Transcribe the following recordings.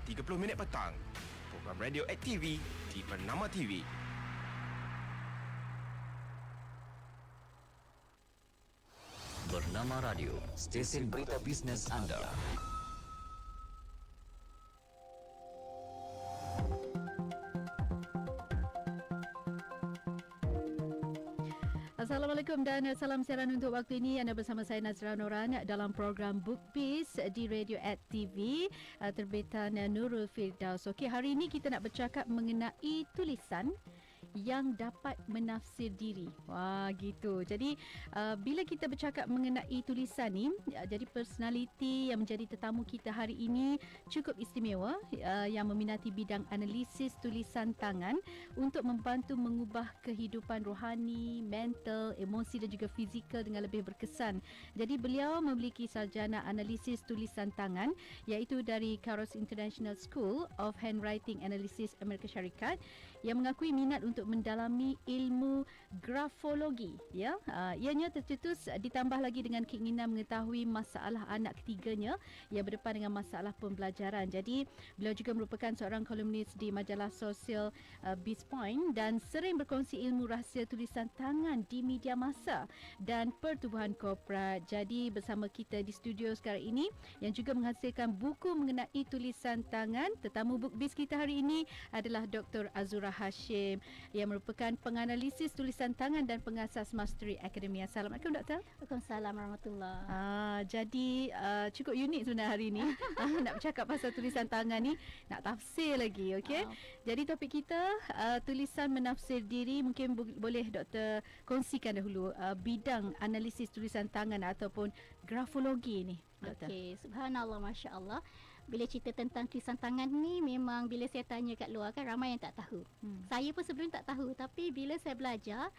30 minit petang. Program radio ACTV di Bernama TV. Bernama Radio, stesen berita bisnes anda. Assalamualaikum dan salam siaran untuk waktu ini. Anda bersama saya Nazra Noran dalam program Bookbiz di Radio ACTV terbitan Nurul Firdaus. Okey, hari ini kita nak bercakap mengenai tulisan yang dapat menafsir diri. Wah, gitu. Jadi bila kita bercakap mengenai tulisan ni, jadi personaliti yang menjadi tetamu kita hari ini cukup istimewa, yang meminati bidang analisis tulisan tangan untuk membantu mengubah kehidupan rohani, mental, emosi dan juga fizikal dengan lebih berkesan. Jadi beliau memiliki sarjana analisis tulisan tangan iaitu dari Kairos International School of Handwriting Analysis Amerika Syarikat, yang mengakui minat untuk mendalami ilmu grafologi. Ya, ianya tercetus ditambah lagi dengan keinginan mengetahui masalah anak ketiganya yang berdepan dengan masalah pembelajaran. Jadi beliau juga merupakan seorang kolumnis di majalah sosial BizPoint dan sering berkongsi ilmu rahsia tulisan tangan di media masa dan pertubuhan korporat. Jadi bersama kita di studio sekarang ini yang juga menghasilkan buku mengenai tulisan tangan, tetamu Bookbiz kita hari ini adalah Dr. Azura Hashim yang merupakan penganalisis tulisan tangan dan pengasas Mastery Academy. Assalamualaikum Doktor. Waalaikumsalam warahmatullahi. Jadi cukup unik sebenarnya hari ini. Nak bercakap pasal tulisan tangan ni, nak tafsir lagi, okey? Jadi topik kita tulisan menafsir diri. Mungkin boleh Doktor kongsikan dahulu bidang analisis tulisan tangan ataupun grafologi ni, Doktor. Okey, subhanallah, masya-Allah. Bila cerita tentang tulisan tangan ni, memang bila saya tanya kat luar kan ramai yang tak tahu. Saya pun sebelum tak tahu, tapi bila saya belajar,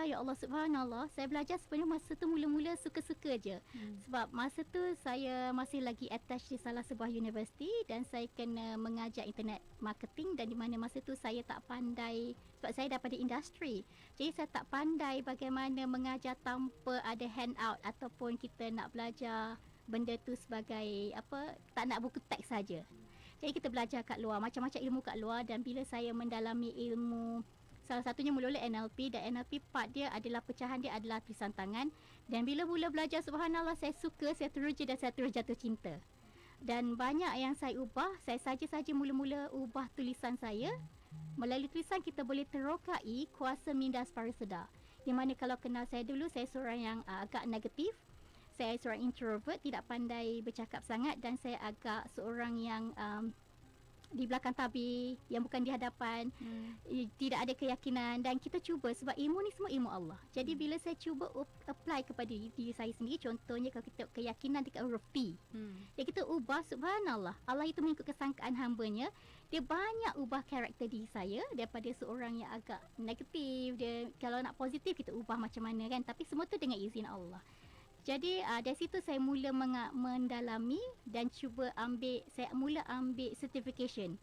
ya Allah subhanallah, saya belajar sebenarnya masa tu mula-mula suka-suka je. Sebab masa tu saya masih lagi attached di salah sebuah universiti dan saya kena mengajar internet marketing, dan di mana masa tu saya tak pandai, sebab saya daripada industri. Jadi saya tak pandai bagaimana mengajar tanpa ada handout ataupun kita nak belajar benda tu sebagai apa, tak nak buku teks saja. Jadi kita belajar kat luar, macam-macam ilmu kat luar, dan bila saya mendalami ilmu, salah satunya mula-mula NLP, dan NLP part dia adalah pecahan dia adalah tulisan tangan. Dan bila mula belajar, subhanallah, saya suka, saya teruja dan saya terus jatuh cinta. Dan banyak yang saya ubah, saya saja-saja mula-mula ubah tulisan saya. Melalui tulisan kita boleh terokai kuasa minda separa sedar. Di mana kalau kenal saya dulu, saya seorang yang agak negatif. Saya seorang introvert, tidak pandai bercakap sangat, dan saya agak seorang yang di belakang tabir, yang bukan di hadapan, tidak ada keyakinan. Dan kita cuba, sebab ilmu ni semua ilmu Allah. Jadi bila saya cuba apply kepada diri saya sendiri, contohnya kalau kita keyakinan dekat huruf T, dan kita ubah, subhanallah, Allah itu mengikut kesangkaan hambanya. Dia banyak ubah karakter diri saya daripada seorang yang agak negatif. Dia kalau nak positif, kita ubah macam mana kan, tapi semua tu dengan izin Allah. Jadi dari situ saya mula mendalami dan cuba saya mula ambil certification.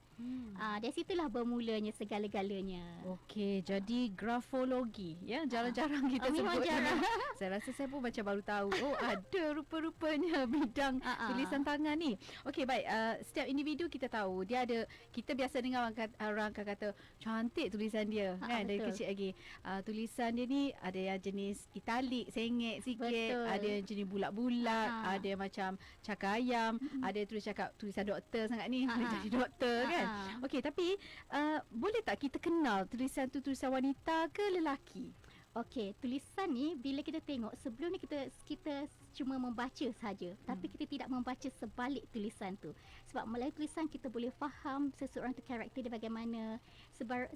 Dari situlah bermulanya segala-galanya. Okey, jadi grafologi, ya, jarang-jarang kita sebut. Jarang. Saya rasa saya pun macam baru tahu. Oh, ada rupa-rupanya bidang tulisan tangan ni. Okey, baik. Setiap individu kita tahu dia ada, kita biasa dengar orang akan kata cantik tulisan dia, kan, dari kecil lagi. Tulisan dia ni ada yang jenis italik, sengit sikit, betul. Ada yang jenis bulat-bulat, ada yang macam cakar ayam, ada terus cakap tulisan doktor sangat ni, boleh jadi doktor kan. Okey, tapi boleh tak kita kenal tulisan tu tulisan wanita ke lelaki? Okey, tulisan ni bila kita tengok, sebelum ni kita cuma membaca saja, tapi kita tidak membaca sebalik tulisan tu. Sebab melalui tulisan kita boleh faham seseorang tu karakter dia bagaimana,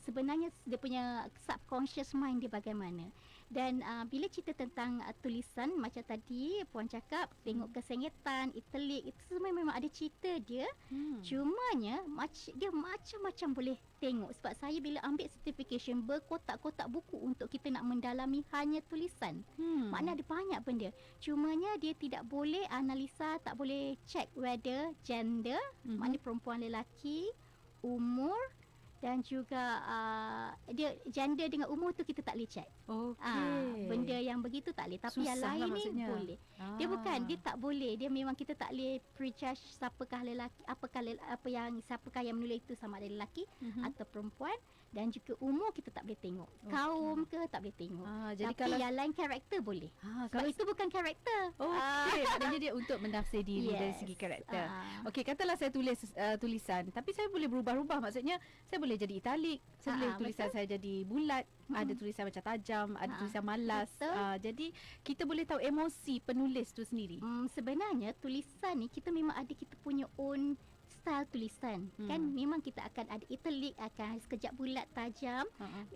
sebenarnya dia punya subconscious mind dia bagaimana. Dan bila cerita tentang tulisan, macam tadi Puan cakap, tengok kesengitan, italik, itu semua memang ada cerita dia. Cumanya dia macam-macam boleh tengok. Sebab saya bila ambil certification, berkotak-kotak buku untuk kita nak mendalami hanya tulisan. Maknanya ada banyak benda. Cumanya dia tidak boleh analisa, tak boleh check whether gender, maknanya perempuan lelaki, umur, dan juga dia gender dengan umur tu kita tak boleh check. Benda yang begitu tak boleh, tapi yang Susah lah lain ni maksudnya. boleh. Dia bukan, dia tak boleh. Dia memang kita tak boleh prejudge siapakah lelaki, siapakah yang menulis itu, sama ada lelaki atau perempuan, dan juga umur kita tak boleh tengok. Kaum ke tak boleh tengok. Jadi Tapi kalau yang lain karakter boleh. Sebab kalau itu bukan karakter. okey, maknanya dia untuk menafsir diri dari Yes. segi karakter. Ah. Okey, katalah saya tulis tulisan, tapi saya boleh berubah-ubah. Maksudnya saya boleh jadi italik, saya boleh tulisan betul. saya jadi bulat, ada tulisan macam tajam, ada tulisan malas. Betul. Jadi kita boleh tahu emosi penulis tu sendiri. Sebenarnya tulisan ni kita memang ada kita punya own style tulisan. Kan memang kita akan ada italic, akan sekejap bulat tajam.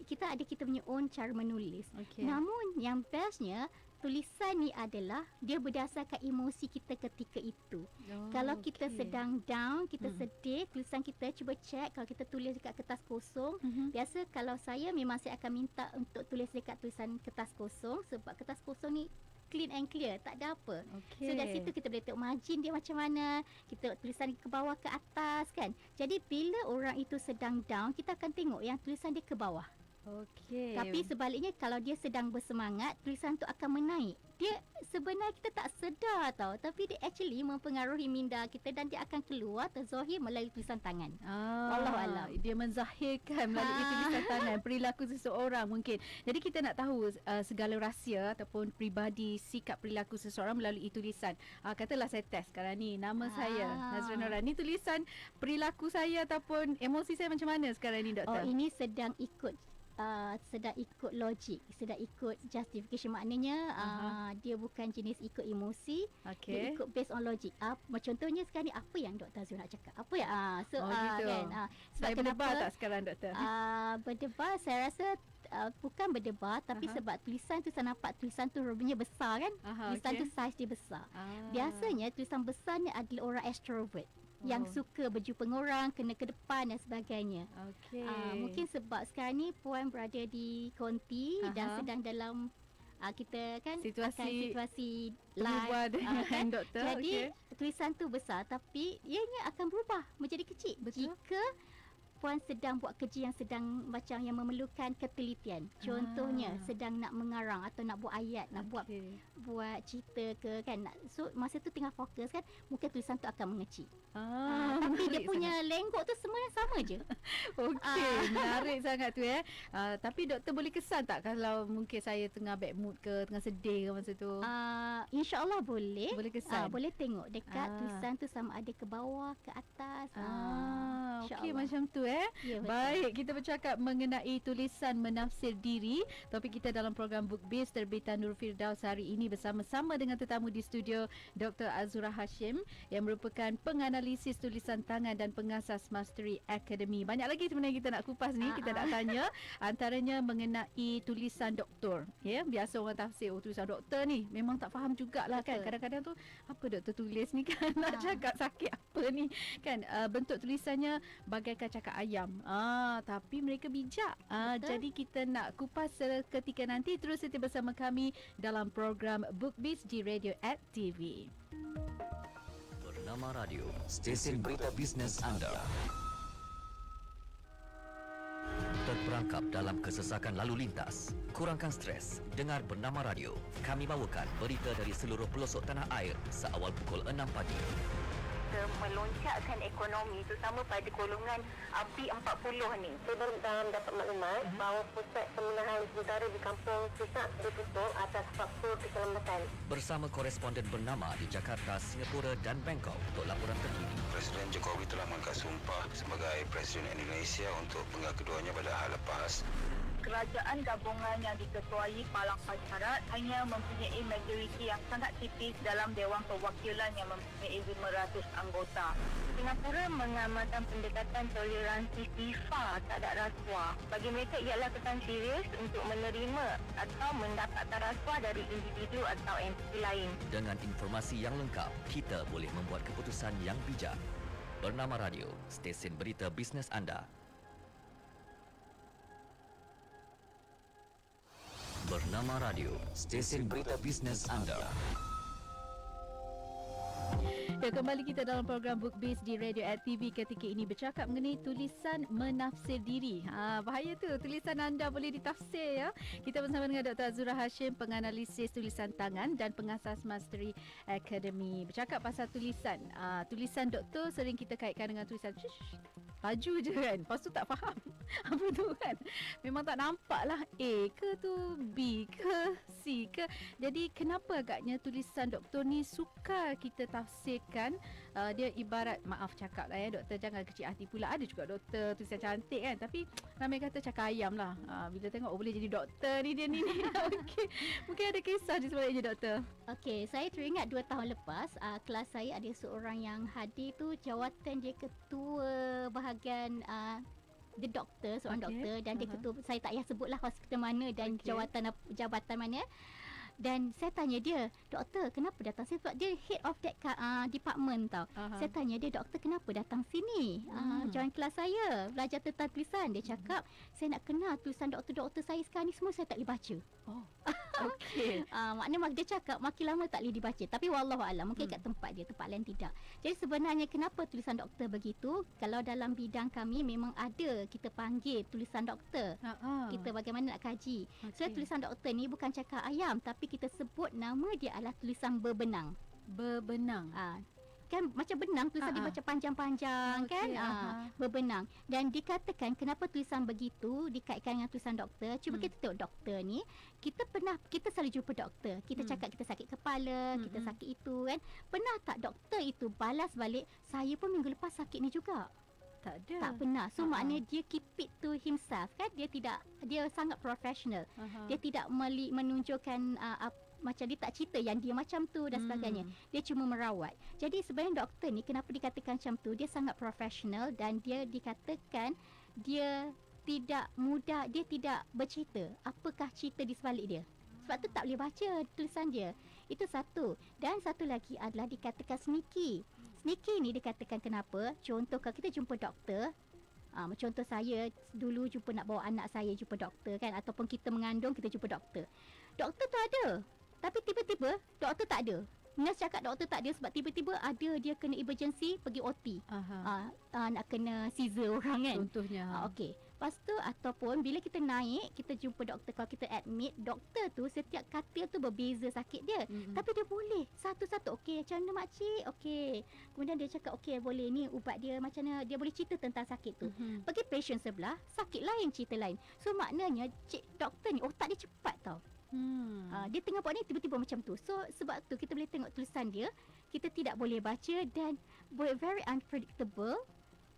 Kita ada kita punya own cara menulis. Okey. Namun yang bestnya tulisan ni adalah dia berdasarkan emosi kita ketika itu. Kalau kita sedang down, kita sedih, tulisan kita cuba check kalau kita tulis dekat kertas kosong. Biasa kalau saya memang saya akan minta untuk tulis dekat tulisan kertas kosong, sebab kertas kosong ni clean and clear, tak ada apa. Okey. So dari situ kita boleh tengok margin dia macam mana, kita tulisan ke bawah ke atas kan. Jadi bila orang itu sedang down, kita akan tengok yang tulisan dia ke bawah. Okey. Tapi sebaliknya kalau dia sedang bersemangat, tulisan tu akan menaik. Dia sebenarnya kita tak sedar tau, tapi dia actually mempengaruhi minda kita dan dia akan keluar terzahir melalui tulisan tangan. Wallahualam. Dia menzahirkan melalui tulisan tangan perilaku seseorang mungkin. Jadi kita nak tahu segala rahsia ataupun peribadi sikap perilaku seseorang melalui tulisan. Katalah saya test sekarang ni, nama saya Nazra Nora. Ni tulisan perilaku saya ataupun emosi saya macam mana sekarang ni, doktor? Ini sedang ikut logik, sedang ikut justification, maknanya dia bukan jenis ikut emosi, dia ikut based on logic. Contohnya sekarang ni apa yang Dr. Azul nak cakap, apa ya gitu. kan Saya berdebar tak sekarang, doktor? Berdebar saya rasa bukan berdebar, tapi sebab tulisan tu saya nampak tulisan tu rupanya besar kan. Tulisan tu saiz dia besar. Biasanya tulisan besar ni adalah orang extrovert yang suka berjumpa dengan orang, kena ke depan dan sebagainya. Mungkin sebab sekarang ni puan berada di konti dan sedang dalam kita kan situasi live dengan doktor. Jadi tulisan tu besar tapi ianya akan berubah menjadi kecil. Betul. Jika puan sedang buat kerja yang sedang macam yang memerlukan ketelitian. Contohnya sedang nak mengarang atau nak buat ayat, nak buat cerita ke kan. So masa tu tengah fokus kan, mungkin tulisan tu akan mengecil. Tapi dia punya lenggok tu semuanya sama je. Okey, menarik sangat tu tapi doktor boleh kesan tak kalau mungkin saya tengah bad mood ke, tengah sedih ke masa tu? InsyaAllah boleh. Boleh kesan. Boleh tengok dekat tulisan tu sama ada ke bawah, ke atas. Okey, macam tu Ya, betul. Baik, kita bercakap mengenai tulisan menafsir diri. Topik kita dalam program Book Biz terbitan Nurul Firdaus hari ini bersama-sama dengan tetamu di studio Dr. Azura Hashim yang merupakan penganalisis tulisan tangan dan pengasas Mastery Academy. Banyak lagi sebenarnya kita nak kupas ni, kita nak tanya antaranya mengenai tulisan doktor. Biasa orang tafsir tulisan doktor ni memang tak faham jugalah kan. Kadang-kadang tu apa doktor tulis ni kan, nak cakap sakit apa ni kan. Bentuk tulisannya bagaikan cakap ayam. Tapi mereka bijak. Jadi kita nak kupas seketika nanti. Terus setia bersama kami dalam program Book Biz di Radio @TV. Bernama Radio, stesen berita bisnes anda. Terperangkap dalam kesesakan lalu lintas? Kurangkan stres. Dengar Bernama Radio. Kami bawakan berita dari seluruh pelosok tanah air seawal pukul 6 pagi. Melonjakkan ekonomi terutama pada golongan B40 ni. Saya baru dapat maklumat bahawa pusat pemenahan sementara di kampung Susah ditutup atas faktor keselamatan. Bersama koresponden Bernama di Jakarta, Singapura dan Bangkok untuk laporan terkini. Presiden Jokowi telah mengangkat sumpah sebagai Presiden Indonesia untuk penggal keduanya pada hal lepas. Kerajaan gabungan yang diketuai Palang Pasyarat hanya mempunyai majoriti yang sangat tipis dalam Dewan Perwakilan yang mempunyai 500 anggota. Singapura mengamalkan pendekatan toleransi FIFA terhadap rasuah. Bagi mereka ialah kesan serius untuk menerima atau mendapatkan rasuah dari individu atau entiti lain. Dengan informasi yang lengkap, kita boleh membuat keputusan yang bijak. Bernama Radio, stesen berita bisnes anda. Bernama Radio, stesen berita bisnes anda. Ya, kembali kita dalam program Book Biz di Radio TV ketika ini bercakap mengenai tulisan menafsir diri. Bahaya tu, tulisan anda boleh ditafsir ya. Kita bersama dengan Dr. Azura Hashim, penganalisis tulisan tangan dan pengasas Mastery Academy. Bercakap pasal tulisan. Tulisan doktor sering kita kaitkan dengan tulisan laju je kan. Lepas tu tak faham apa tu kan. Memang tak nampak lah A ke tu, B ke, C ke. Jadi kenapa agaknya tulisan doktor ni sukar kita tafsirkan? Dia ibarat, maaf cakap lah ya, doktor jangan kecil hati pula. Ada juga doktor tulisan cantik kan, tapi ramai kata cakap ayam lah. Bila tengok boleh jadi doktor ni dia ni. Okay. Mungkin ada kisah di sebaliknya doktor. Okey, saya teringat 2 tahun lepas, kelas saya ada seorang yang hadir tu, jawatan dia ketua bahagian dia doktor, seorang doktor, dan dia ketua, saya tak payah sebutlah hospital mana dan jabatan mana. Dan saya tanya dia, doktor kenapa datang sini? Sebab dia head of that department tau. Saya tanya dia, doktor kenapa datang sini? Join kelas saya, belajar tentang tulisan. Dia cakap, saya nak kenal tulisan doktor-doktor saya sekarang ni semua saya tak boleh baca. Okey. Maknanya dia cakap makin lama tak boleh dibaca. Tapi wallahualam, mungkin kat tempat dia, tempat lain tidak. Jadi sebenarnya kenapa tulisan doktor begitu? Kalau dalam bidang kami memang ada kita panggil tulisan doktor. Kita bagaimana nak kaji. So tulisan doktor ni bukan cakap ayam, tapi kita sebut nama dia adalah tulisan berbenang. Berbenang. Kan macam benang, tulisan dia macam panjang-panjang kan, berbenang. Dan dikatakan kenapa tulisan begitu dikaitkan dengan tulisan doktor. Cuba kita tengok doktor ni, kita selalu jumpa doktor, kita cakap kita sakit kepala, kita sakit itu kan. Pernah tak doktor itu balas balik, saya pun minggu lepas sakit ni juga? Tak ada. Tak pernah. So maknanya dia keep it to himself kan. Dia sangat professional. Dia tidak menunjukkan macam dia tak cerita yang dia macam tu dan sebagainya. Dia cuma merawat. Jadi sebenarnya doktor ni kenapa dikatakan macam tu, dia sangat profesional dan dia dikatakan dia tidak mudah, dia tidak bercerita apakah cerita di sebalik dia. Sebab tu tak boleh baca tulisan dia. Itu satu. Dan satu lagi adalah dikatakan sneaky. Sneaky ni dikatakan kenapa? Contoh kalau kita jumpa doktor, contoh saya dulu jumpa nak bawa anak saya jumpa doktor kan, ataupun kita mengandung kita jumpa doktor. Doktor tu ada, tapi tiba-tiba doktor tak ada. Nurse cakap doktor tak ada sebab tiba-tiba ada dia kena emergency pergi OT. Nak kena caesar orang kan. Contohnya. Okey. Lepas tu ataupun bila kita naik, kita jumpa doktor, kalau kita admit, doktor tu setiap katil tu berbeza sakit dia. Tapi dia boleh satu-satu. Okey, macam mana makcik? Okey. Kemudian dia cakap okey boleh ni ubat dia macam mana, dia boleh cerita tentang sakit tu. Pergi patient sebelah, sakit lain, cerita lain. So maknanya doktor ni otak dia cepat tau. Dia tengah buat ni tiba-tiba macam tu. So sebab tu kita boleh tengok tulisan dia, kita tidak boleh baca dan very unpredictable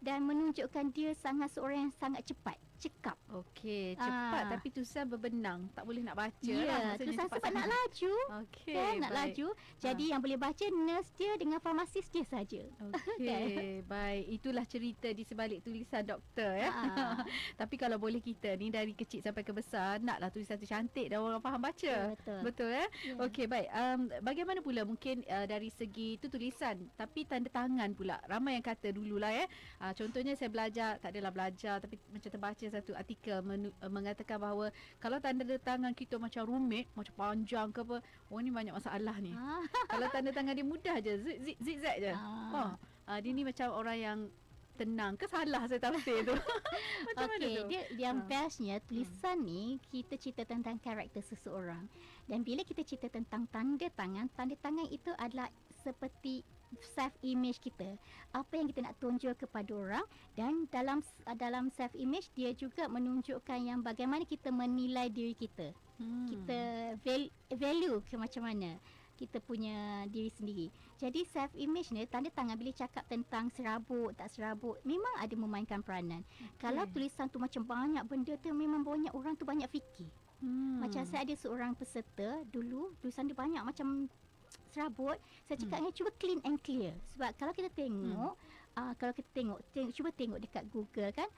dan menunjukkan dia seorang yang sangat cepat, cekap. Okey, cepat tapi tulisan berbenang. Tak boleh nak baca lah. Maksudnya Tulisan sebab nak laju. Okey, kan, nak laju. Jadi yang boleh baca nurse dia dengan farmasis dia saja. Okey, baik. Itulah cerita di sebalik tulisan doktor ya. Tapi kalau boleh kita ni dari kecil sampai ke besar, naklah tulisan tu cantik dan orang faham baca. Betul ya. Okey, baik. Bagaimana pula mungkin dari segi tu tulisan, tapi tanda tangan pula. Ramai yang kata dululah ya. Contohnya saya belajar, tak adalah belajar tapi macam terbaca satu artikel mengatakan bahawa kalau tanda tangan kita macam rumit, macam panjang ke apa, ni banyak masalah ni. Kalau tanda tangan dia mudah je, zigzag je. Dia ni macam orang yang tenang ke salah saya tafsir tu. Macam mana tu? Dia yang bestnya tulisan ni kita cerita tentang karakter seseorang. Dan bila kita cerita tentang tanda tangan itu adalah seperti self image kita, apa yang kita nak tunjuk kepada orang. Dan dalam self image dia juga menunjukkan yang bagaimana kita menilai diri kita. Kita value ke macam mana kita punya diri sendiri. Jadi self image ni, tanda tangan bila cakap tentang serabut tak serabut, memang ada memainkan peranan. Kalau tulisan tu macam banyak benda tu, memang banyak orang tu banyak fikir. Macam saya ada seorang peserta dulu, tulisan dia banyak macam serabut. Saya cakap cuba clean and clear. Sebab kalau kita tengok, cuba tengok dekat Google kan,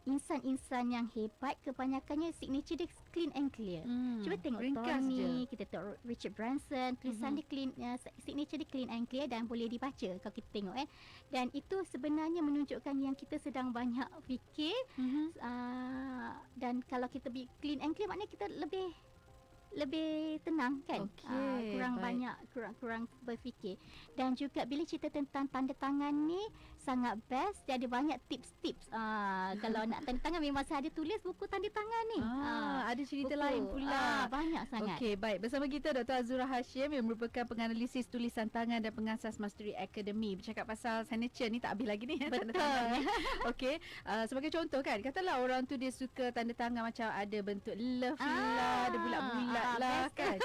insan-insan yang hebat kebanyakannya signature dia clean and clear. Cuba tengok Tony, kita tengok Richard Branson, tulisan dia clean, signature dia clean and clear dan boleh dibaca kalau kita tengok kan. Dan itu sebenarnya menunjukkan yang kita sedang banyak fikir. Dan kalau kita clean and clear maknanya kita lebih lebih tenang kan. Okey, Kurang baik. banyak kurang berfikir. Dan juga bila cerita tentang tanda tangan ni sangat best. Dia ada banyak tips-tips. Kalau nak tanda tangan memang saya ada tulis buku tanda tangan ni. Ada cerita buku. lain pula. Banyak sangat. Okey, baik. Bersama kita Dr. Azura Hashim yang merupakan penganalisis tulisan tangan dan pengasas Mastery Academy. Bercakap pasal signature ni tak habis lagi ni. Tanda tangan ni. Okey, sebagai contoh kan, katalah orang tu dia suka tanda tangan macam ada bentuk love lah, ada bulat-bulat lah best. kan.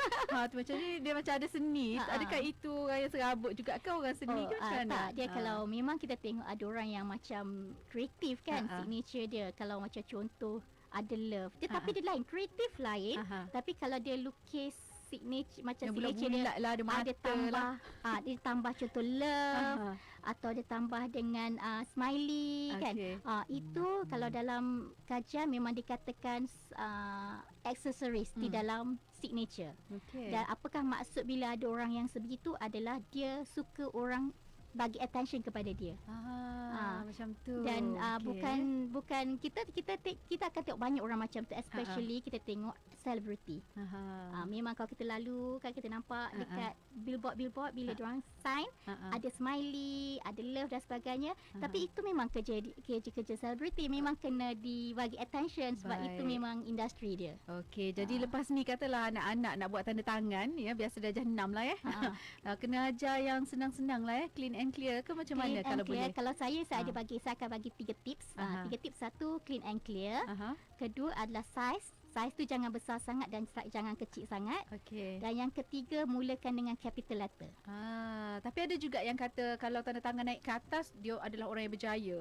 Tu macam ni dia macam ada seni. Adakah itu orang yang serabut juga ke orang seni ke macam mana? Tak, dia kalau memang kita tengok ada orang yang macam kreatif kan, signature dia. Kalau macam contoh ada love. Tapi dia lain, kreatif lain. Tapi kalau dia lukis signature macam yang signature dia bulat-bulat lah, ada mata ada tambah lah. dia tambah contoh love atau dia tambah dengan smiley kan. Itu kalau dalam kajian memang dikatakan accessories di dalam signature. Dan apakah maksud bila ada orang yang sebegitu adalah dia suka orang bagi attention kepada dia. Macam tu. Dan bukan kita akan tengok banyak orang macam tu, especially kita tengok celebrity. Memang kalau kita lalu kan kita nampak dekat billboard bila diorang sign ada smiley, ada love dan sebagainya. Tapi itu memang kerja celebrity, memang kena dibagi attention sebab itu memang industri dia. Okey, jadi lepas ni katalah anak-anak nak buat tanda tangan ya, biasa darjah 6 lah kena ajar yang senang-senang lah clean and clear ke macam mana kalau boleh? Kalau saya akan bagi 3 tips. 3 tips. Satu, clean and clear. Kedua adalah size. Size tu jangan besar sangat dan jangan kecil sangat. Okey. Dan yang ketiga, mulakan dengan capital letter. Tapi ada juga yang kata kalau tanda tangan naik ke atas dia adalah orang yang berjaya.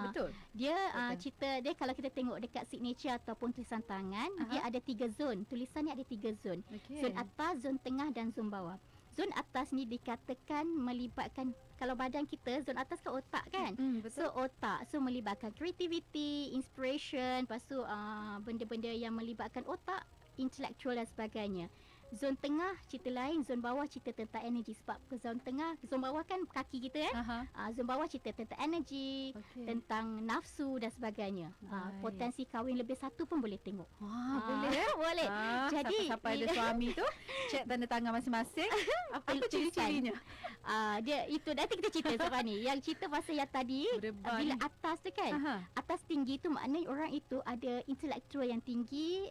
Betul? Dia cerita dia kalau kita tengok dekat signature ataupun tulisan tangan, dia ada 3 zon. Tulisan ni ada 3 zon. Zon atas, zon tengah dan zon bawah. Zon atas ni dikatakan melibatkan, kalau badan kita, zon atas kan otak kan. So otak, so melibatkan creativity, inspiration, lepas tu benda-benda yang melibatkan otak, intellectual dan sebagainya. Zon tengah cerita lain, zon bawah cerita tentang energi. Sebab ke zon tengah, zon bawah kan kaki kita kan. Zon bawah cerita tentang energi, tentang nafsu dan sebagainya. Potensi kahwin lebih satu pun boleh tengok. Boleh boleh. Jadi siapa ada suami tu cek tanda tangan masing-masing. Apa ciri-cirinya? Dia itu nanti kita cerita sebab ni. Yang cerita pasal yang tadi bila atas tu kan. Atas tinggi tu maknanya orang itu ada intelektual yang tinggi,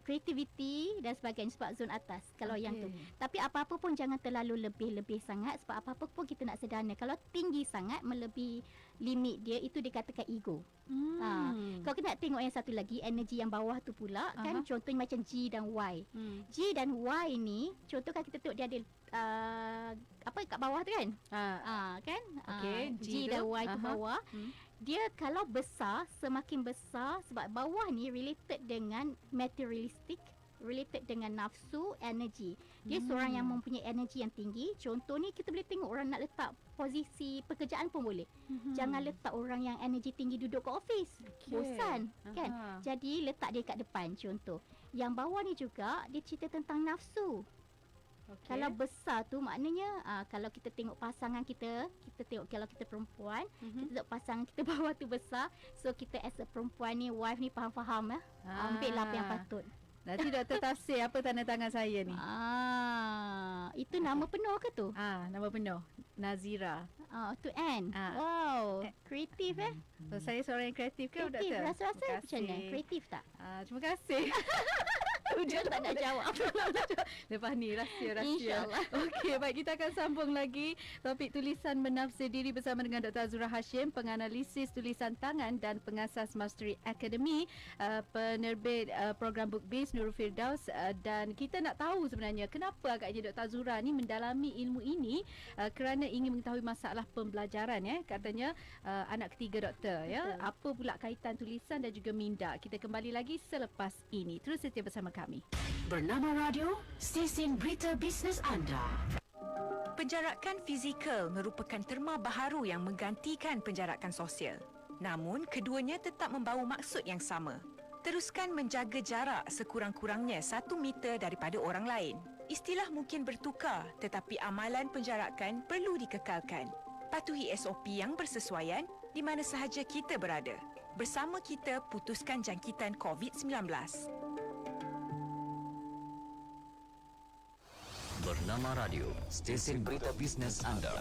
creativity dan sebagainya sebab zon atas kalau yang tu. Tapi apa-apa pun jangan terlalu lebih-lebih sangat sebab apa-apa pun kita nak sederhana. Kalau tinggi sangat melebihi limit dia, itu dikatakan ego. Kalau kita nak tengok yang satu lagi, energi yang bawah tu pula kan, contohnya macam G dan Y. G dan Y ni contoh kan kita tengok dia ada apa kat bawah tu kan. Kan? G dan Y tu bawah. Dia kalau besar, semakin besar sebab bawah ni related dengan materialistic, related dengan nafsu, energi. Dia seorang yang mempunyai energi yang tinggi. Contoh ni kita boleh tengok orang nak letak posisi pekerjaan pun boleh. Jangan letak orang yang energi tinggi duduk kat office. Bosan kan. Jadi letak dia kat depan contoh. Yang bawah ni juga dia cerita tentang nafsu. Kalau besar tu maknanya kalau kita tengok pasangan kita tengok kalau kita perempuan, kita tengok pasangan kita bawah tu besar. So kita as a perempuan ni, wife ni faham-faham ambil lah apa yang patut. Nanti doktor tafsir apa tanda tangan saya ni. Itu nama penuh ke tu? Nama penuh Nazira. Tu N. Wow, kreatif So, saya seorang yang kreatif ke kreatif. doktor? Rasa-rasa macam mana? Kreatif tak? Terima kasih. Dia tak nak jawab. Lepas ni rahsia. InsyaAllah. Okey, baik, kita akan sambung lagi topik tulisan menafsir diri bersama dengan Dr. Azura Hashim, penganalisis tulisan tangan dan pengasas Mastery Academy, penerbit program BookBiz Nurul Firdaus, dan kita nak tahu sebenarnya kenapa agaknya Dr. Azura ni mendalami ilmu ini kerana ingin mengetahui masalah pembelajaran katanya anak ketiga doktor Apa pula kaitan tulisan dan juga minda? Kita kembali lagi selepas ini. Terus setia bersama kami. Bernama Radio, stesen berita bisnes anda. Penjarakan fizikal merupakan terma baharu yang menggantikan penjarakan sosial. Namun, keduanya tetap membawa maksud yang sama. Teruskan menjaga jarak sekurang-kurangnya 1 meter daripada orang lain. Istilah mungkin bertukar, tetapi amalan penjarakan perlu dikekalkan. Patuhi SOP yang bersesuaian di mana sahaja kita berada. Bersama kita putuskan jangkitan COVID-19. Bernama Radio, stesen berita bisnes anda.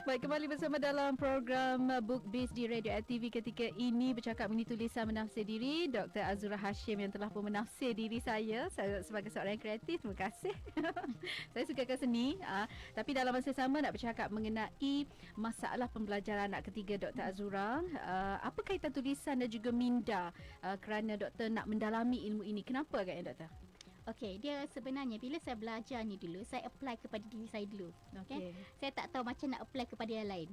Baik, kembali bersama dalam program Book Biz di Radio TV ketika ini bercakap mengenai tulisan menafsir diri Dr. Azura Hashim yang telah pun menafsir diri saya sebagai seorang yang kreatif. Terima kasih. Saya sukakan seni, tapi dalam masa sama nak bercakap mengenai masalah pembelajaran anak ketiga Dr. Azura. Apa kaitan tulisan dan juga minda kerana doktor nak mendalami ilmu ini? Kenapa agaknya doktor? Okey, dia sebenarnya bila saya belajar ni dulu, saya apply kepada diri saya dulu. Okey. Saya tak tahu macam nak apply kepada yang lain.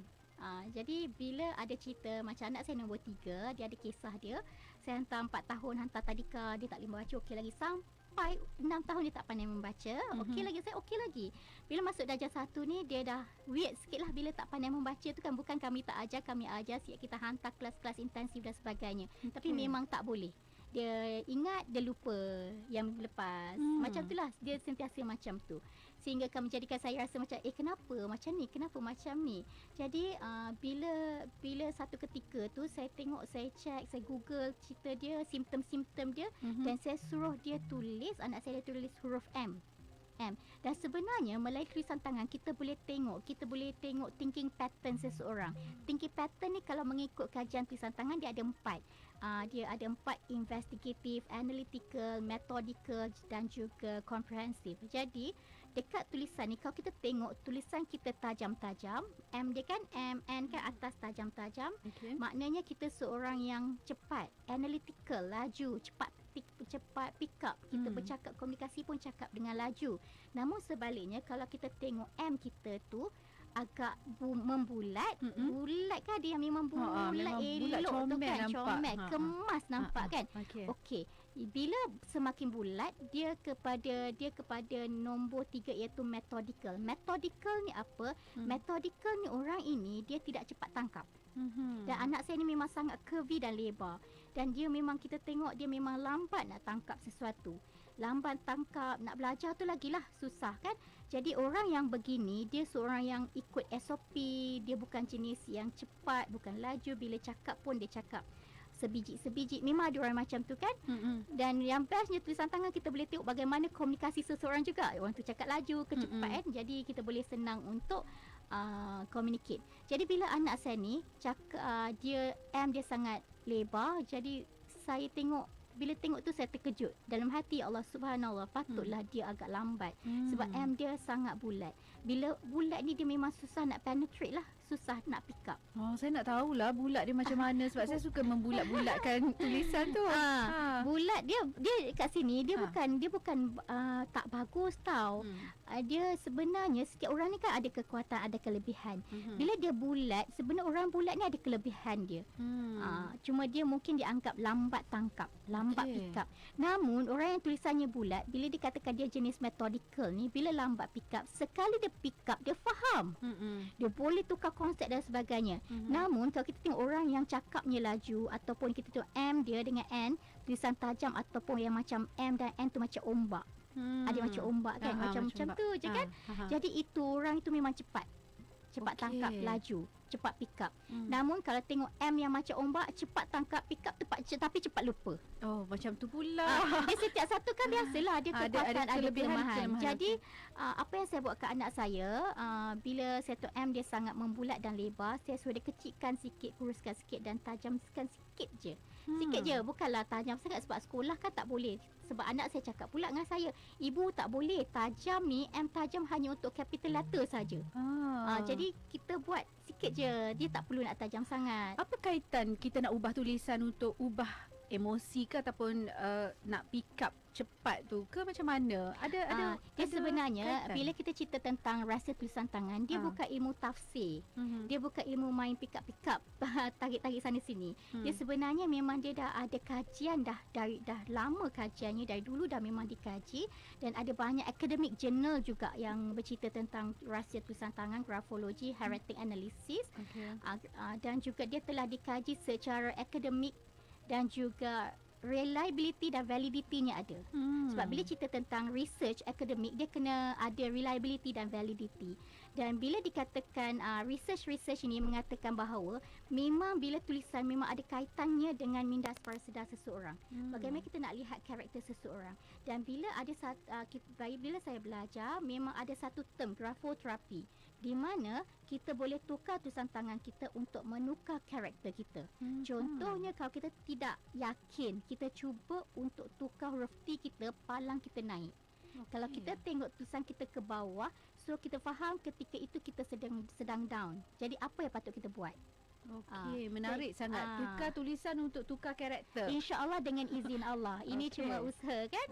Jadi bila ada cerita macam anak saya nombor 3, dia ada kisah dia. Saya hantar 4 tahun hantar tadika, dia tak boleh membaca okey lagi. Sampai 6 tahun dia tak pandai membaca. Okey lagi, saya okey lagi. Bila masuk darjah 1 ni, dia dah weird sikit lah bila tak pandai membaca tu kan. Bukan kami tak ajar, kami ajar sikit, kita hantar kelas-kelas intensif dan sebagainya. Tapi memang tak boleh. Dia ingat, dia lupa yang lepas. Macam itulah, dia sentiasa macam tu. Sehingga kami jadikan saya rasa macam, kenapa macam ni? Kenapa macam ni? Jadi, bila satu ketika tu, saya tengok, saya check, saya google cerita dia, simptom-simptom dia. Dan saya suruh dia tulis, anak saya dia tulis huruf M. Dan sebenarnya melalui tulisan tangan kita boleh tengok thinking pattern seseorang. Thinking pattern ni kalau mengikut kajian tulisan tangan dia ada 4. Dia ada 4: investigative, analytical, methodical dan juga comprehensive. Jadi dekat tulisan ni kalau kita tengok tulisan kita tajam-tajam, M dia kan N kan atas tajam-tajam. Maknanya kita seorang yang cepat, analytical, laju, cepat pick up. Kita bercakap, komunikasi pun cakap dengan laju. Namun sebaliknya kalau kita tengok M kita tu agak membulat, bulat kan, dia memang bulat, elok tu kan, comel, kemas nampak kan. Okey. Bila semakin bulat, dia kepada nombor 3 iaitu methodical. Methodical ni apa? Methodical ni orang ini dia tidak cepat tangkap. Dan anak saya ni memang sangat curvy dan lebar. Dan dia memang kita tengok dia memang lambat nak tangkap sesuatu. Lambat tangkap, nak belajar tu lagilah susah kan. Jadi orang yang begini, dia seorang yang ikut SOP. Dia bukan jenis yang cepat, bukan laju. Bila cakap pun dia cakap sebiji-sebiji. Memang ada orang macam tu kan. Dan yang bestnya tulisan tangan kita boleh tengok bagaimana komunikasi seseorang juga. Orang tu cakap laju ke cepat kan. Jadi kita boleh senang untuk communicate. Jadi bila anak saya ni cakap dia M dia sangat lebar. Jadi saya tengok, bila tengok tu saya terkejut. Dalam hati Allah Subhanahu patutlah dia agak lambat. Sebab M dia sangat bulat. Bila bulat ni dia memang susah nak penetrate lah. Susah nak pick up. Saya nak tahulah bulat dia macam mana. Sebab saya suka membulat-bulatkan tulisan tu. Bulat dia kat sini dia bukan tak bagus tau. Dia sebenarnya setiap orang ni kan ada kekuatan, ada kelebihan. Bila dia bulat, sebenarnya orang bulat ni ada kelebihan dia. Cuma dia mungkin dianggap lambat tangkap, lambat pick up. Namun orang yang tulisannya bulat, bila dikatakan dia jenis methodical ni, bila lambat pick up, sekali dia pick up, dia faham. Dia boleh tukar konsep dan sebagainya. Namun kalau kita tengok orang yang cakapnya laju, ataupun kita tengok M dia dengan N, tulisan tajam, ataupun yang macam M dan N tu macam ombak. Ada macam ombak kan, macam tu je kan. Jadi itu orang itu memang cepat tangkap, laju, cepat pick up. Namun kalau tengok M yang macam ombak, cepat tangkap, pick up tapi cepat lupa. Macam tu pula. Dia setiap satu kan biasalah dia kekuatan, ada kelemahan. Jadi apa yang saya buat ke anak saya, bila saya tahu M dia sangat membulat dan lebar, saya suruh dia kecilkan sikit, kuruskan sikit dan tajamkan sikit je. Sikit je, bukanlah tajam sangat sebab sekolah kan tak boleh. Sebab anak saya cakap pula dengan saya, ibu tak boleh, tajam ni, M tajam hanya untuk capital letter saja. Jadi kita buat sikit je, dia tak perlu nak tajam sangat. Apa kaitan kita nak ubah tulisan untuk ubah emosi ke ataupun nak pick up cepat tu ke macam mana? Ada dia sebenarnya kaitan? Bila kita cerita tentang rahsia tulisan tangan, dia bukan ilmu tafsir. Dia bukan ilmu main pick up tarik-tarik sana sini. Dia sebenarnya memang dia dah ada kajian dah lama kajiannya, dari dulu dah memang dikaji, dan ada banyak academic journal juga yang bercerita tentang rahsia tulisan tangan, grafologi, handwriting analysis. Dan juga dia telah dikaji secara akademik dan juga reliability dan validity-nya ada. Sebab bila cerita tentang research akademik, dia kena ada reliability dan validity. Dan bila dikatakan research ini mengatakan bahawa memang bila tulisan memang ada kaitannya dengan minda sedar seseorang. Bagaimana kita nak lihat karakter seseorang. Dan bila ada bila saya belajar, memang ada satu term grafoterapi, di mana kita boleh tukar tulisan tangan kita untuk menukar karakter kita. Contohnya kalau kita tidak yakin, kita cuba untuk tukar huruf T kita, palang kita naik. Kalau kita tengok tulisan kita ke bawah, so kita faham ketika itu kita sedang down. Jadi apa yang patut kita buat? Okey, menarik sangat. Tukar tulisan untuk tukar karakter. InsyaAllah dengan izin Allah. Ini cuma usaha kan?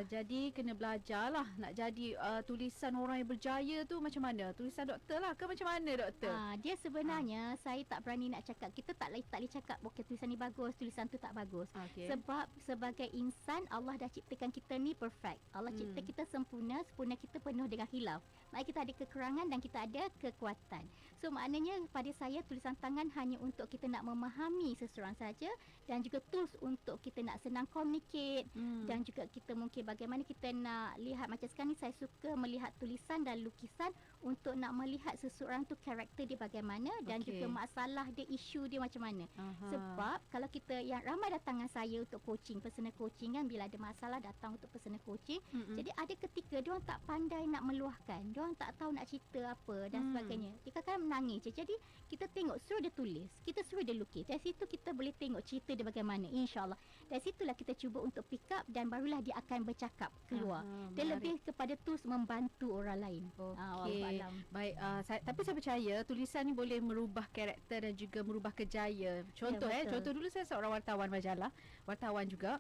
Jadi kena belajarlah nak jadi tulisan orang yang berjaya tu macam mana? Tulisan doktor lah ke macam mana doktor? Dia sebenarnya saya tak berani nak cakap. Kita tak boleh cakap okey tulisan ni bagus, tulisan tu tak bagus. Sebab sebagai insan Allah dah ciptakan kita ni perfect. Allah cipta kita sempurna kita penuh dengan khilaf. Maknanya kita ada kekurangan dan kita ada kekuatan. So maknanya pada saya tulisan tangan hanya untuk kita nak memahami seseorang saja, dan juga tools untuk kita nak senang communicate, dan juga kita mungkin bagaimana kita nak lihat, macam sekarang ni saya suka melihat tulisan dan lukisan untuk nak melihat seseorang tu karakter dia bagaimana, dan juga masalah dia, isu dia macam mana. Sebab kalau kita yang ramai datangan saya untuk coaching, personal coaching kan, bila ada masalah datang untuk personal coaching. Jadi ada ketika dia orang tak pandai nak meluahkan, dia orang tak tahu nak cerita apa dan sebagainya. Dia kadang-kadang menangis je. Jadi kita tengok suruh dia tulis, kita suruh dia lukis. Dari situ kita boleh tengok cerita dia bagaimana, insya-Allah. Dari situlah kita cuba untuk pick up, dan barulah dia akan bercakap keluar. Dia lebih kepada tools membantu orang lain. Okey. Baik, tapi saya percaya tulisan ni boleh merubah karakter dan juga merubah kejaya. Contoh contoh dulu saya seorang wartawan majalah, wartawan juga.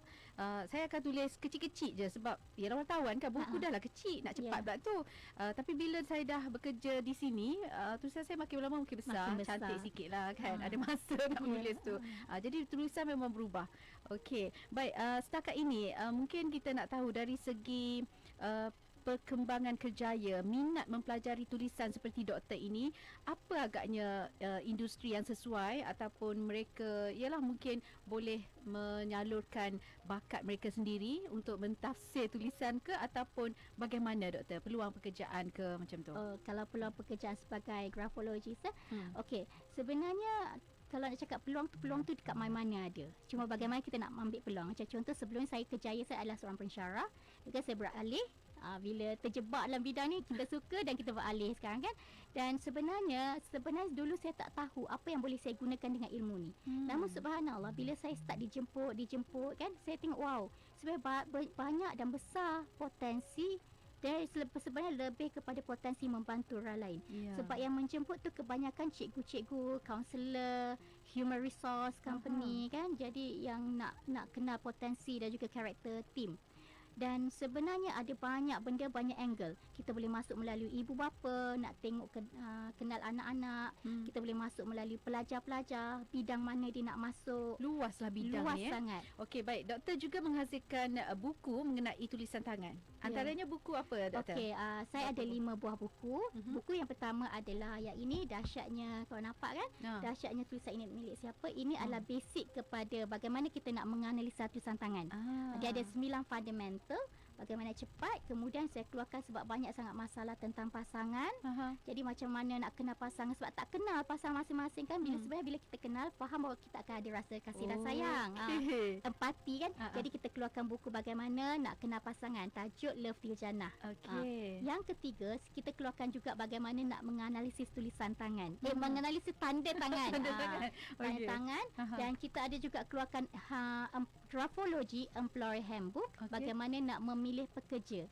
Saya akan tulis kecil-kecil je sebab ialah wartawan kan, buku dah lah kecil, nak cepat pula tu. Tapi bila saya dah bekerja di sini, tulisan saya makin lama makin besar, cantik sikit lah kan. Ada masa nak menulis tu. Jadi tulisan memang berubah. Okey, baik, setakat ini mungkin kita nak tahu dari segi perkembangan kerjaya, minat mempelajari tulisan seperti doktor ini, apa agaknya industri yang sesuai, ataupun mereka ialah mungkin boleh menyalurkan bakat mereka sendiri untuk mentafsir tulisan ke, ataupun bagaimana doktor, peluang pekerjaan ke macam tu? Kalau peluang pekerjaan sebagai grafologis, okey, sebenarnya kalau nak cakap peluang tu dekat mana-mana ada. Cuma bagaimana kita nak ambil peluang. Macam contoh sebelum saya kerjaya, saya adalah seorang pensyarah. Juga saya beralih. Bila terjebak dalam bidang ni, kita suka dan kita beralih sekarang kan. Dan sebenarnya dulu saya tak tahu apa yang boleh saya gunakan dengan ilmu ni. Namun subhanallah, bila saya start dijemput kan, saya tengok wow, sebenarnya banyak dan besar potensi. Dan sebenarnya lebih kepada potensi membantu orang lain. Sebab yang menjemput tu kebanyakan cikgu-cikgu, kaunselor, human resource company kan. Jadi yang nak kenal potensi dan juga karakter tim. Dan sebenarnya ada banyak benda, banyak angle. Kita boleh masuk melalui ibu bapa, nak tengok kenal anak-anak. Kita boleh masuk melalui pelajar-pelajar, bidang mana dia nak masuk. Luaslah bidang Luas ni. sangat. Okey, baik. Doktor juga menghasilkan buku mengenai tulisan tangan. Antaranya buku apa, doktor? Okey, saya ada 5 buah buku. Buku yang pertama adalah yang ini, dahsyatnya, kau nampak kan? Dahsyatnya tulisan ini milik siapa? Ini adalah basic kepada bagaimana kita nak menganalisa tulisan tangan. Dia ada 9 fundamental. Bagaimana cepat. Kemudian saya keluarkan sebab banyak sangat masalah tentang pasangan. Jadi macam mana nak kenal pasangan, sebab tak kenal pasangan masing-masing kan. Sebenarnya bila kita kenal, faham bahawa kita akan ada rasa kasih dan sayang, empati kan. Jadi kita keluarkan buku bagaimana nak kenal pasangan, tajuk Love Til Jannah. Yang ketiga, kita keluarkan juga bagaimana nak menganalisis tulisan tangan, menganalisis tanda tangan. Tanda tangan. Dan kita ada juga keluarkan grafology employer handbook, bagaimana nak memilih pekerja.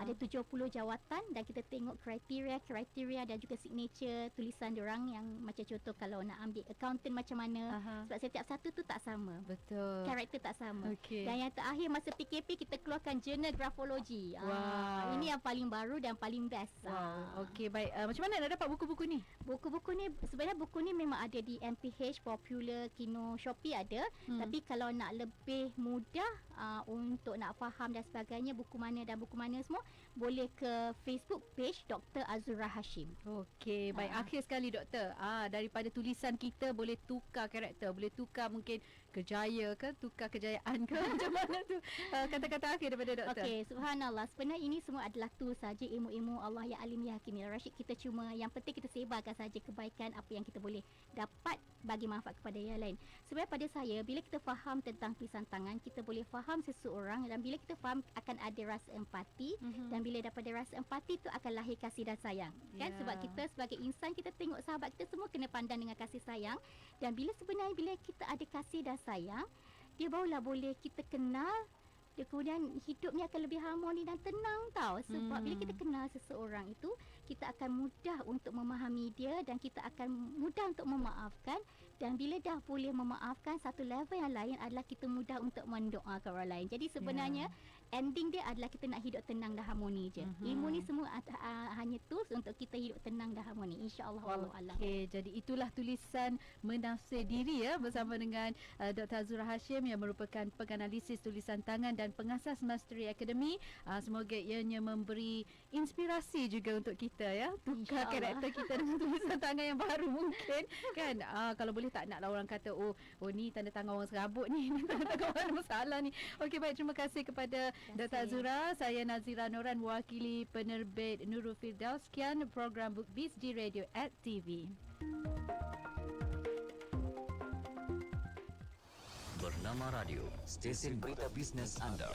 Ada 70 jawatan, dan kita tengok kriteria dan juga signature tulisan diorang, yang macam contoh kalau nak ambil accountant macam mana. Sebab setiap satu tu tak sama. Betul. Karakter tak sama. Dan yang terakhir masa PKP kita keluarkan journal grafology. Ini yang paling baru dan paling best. Okey, baik. Macam mana nak dapat buku-buku ni? Buku-buku ni sebenarnya buku ni memang ada di MPH, Popular, Kino, Shopee ada. Tapi kalau nak lebih mudah, untuk nak faham dan sebagainya, buku mana dan buku mana semua, boleh ke Facebook page Dr. Azura Hashim. Okey, baik. Akhir sekali doktor. Daripada tulisan kita boleh tukar karakter, boleh tukar mungkin kejaya ke, tukar kejayaan ke macam mana tu? Kata-kata akhir daripada doktor. Okey, subhanallah. Sebenarnya ini semua adalah tools saja, ilmu-ilmu Allah yang alim ya hakim ya Rashid. Kita cuma yang penting kita sebarkan saja kebaikan apa yang kita boleh dapat bagi manfaat kepada yang lain. Sebenarnya pada saya, bila kita faham tentang tulisan tangan, kita boleh faham seseorang, dan bila kita faham akan ada rasa empati, dan bila dapat rasa empati tu akan lahir kasih dan sayang. Kan Ya. sebab kita sebagai insan, kita tengok sahabat kita semua kena pandang dengan kasih sayang, dan bila sebenarnya bila kita ada kasih dan sayang, dia barulah boleh kita kenal. Dia kemudian hidupnya akan lebih harmoni dan tenang tau. Sebab bila kita kenal seseorang itu, kita akan mudah untuk memahami dia, dan kita akan mudah untuk memaafkan. Dan bila dah boleh memaafkan, satu level yang lain adalah kita mudah untuk mendoakan orang lain. Jadi sebenarnya ending dia adalah kita nak hidup tenang dan harmoni je. Ilmu ni semua hanya tools untuk kita hidup tenang dan harmoni. InsyaAllah, wallahu alam. Okey, jadi itulah tulisan Menafsir Diri bersama dengan Dr. Azura Hashim yang merupakan penganalisis tulisan tangan dan pengasas Mastery Academy. Semoga ianya memberi inspirasi juga untuk kita ya. Tukar karakter kita dengan tulisan tangan yang baru mungkin kan. Kalau boleh tak naklah orang kata oh ni tanda tangan orang serabut ni, tanda tangan orang ada masalah ni. Okey, baik, terima kasih kepada Dr. Azura. Saya Nazira Noran mewakili penerbit Nurul Firdaus. Sekian program BookBiz di Radio @TV. Bernama Radio, stesen berita bisnes anda.